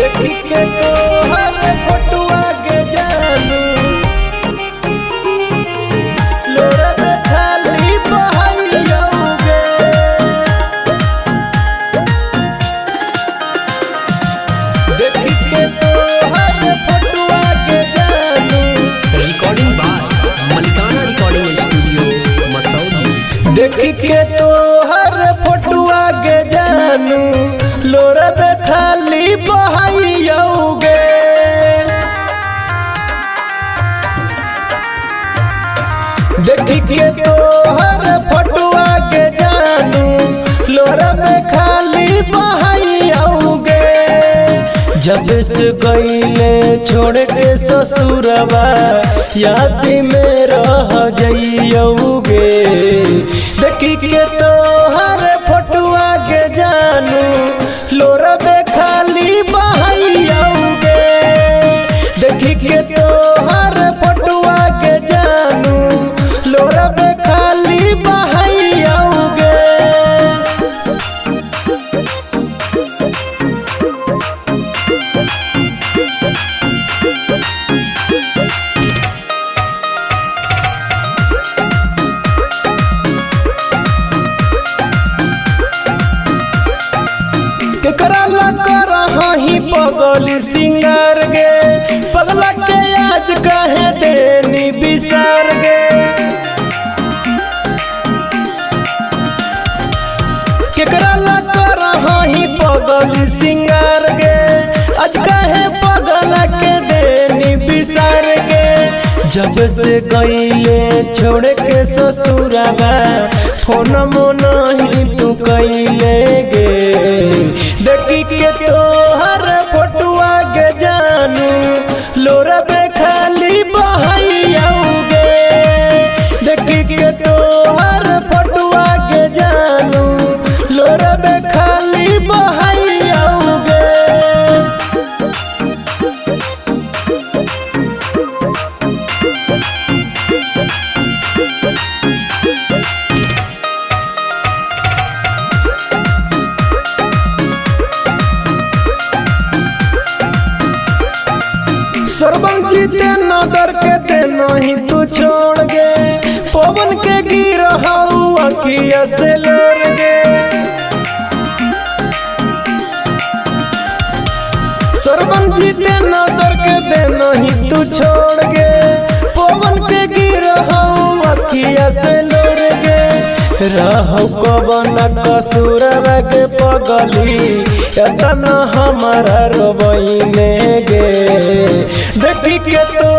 देखी के तोहर फोटुआ के जानू लोरे में खाली बहाइयोगे। देखी के तोहर फोटुआ के जानू। रिकॉर्डिंग बाय मलिकाना रिकॉर्डिंग स्टूडियो मसौली। देखी के तोहर फोटुआ के जानू लोरे में खाली बहाइयोगे। देखी के तोहर फोटुआ के जानू लोरे में खाली बहाइयोगे। जब से गईले छोड़ के ससुरवा याद में रह जाइयोगे। देखी के तोहर फोटुआ के जानू लोरा में खाली बहाइयोगे। देखी के तोहर फोटुआ के जानू लोरा में खाली बहाइयोगे। केकरा ला करही पगल सिंगार गे। पगला के आज कहे देनी बिसार गे। केकरा ला करही पगल सिंगार गे। आज कहे पगला के देनी बिसार गे। जब से गईले छोड़ के ससुरवा फोन मोन ही तू कैले गे। देखी के तोहर फोटुआ के जानू लोरा में खाली बहाइयोगे। देखी के तोहर फोटुआ के जानू लोरा में खाली बहाइयोगे। सरबंग जीते नगर के ते नहीं तू छोड़ गे। पवन के गिर अखिया से लोर गे। सरबंग जीते नगर के ते नहीं तू छोड़ गे। पवन के गिर अखिया से लोर गे। रहु कवन कसूरवा के पगली एतना हमारा रोबईने गे। देखी के तो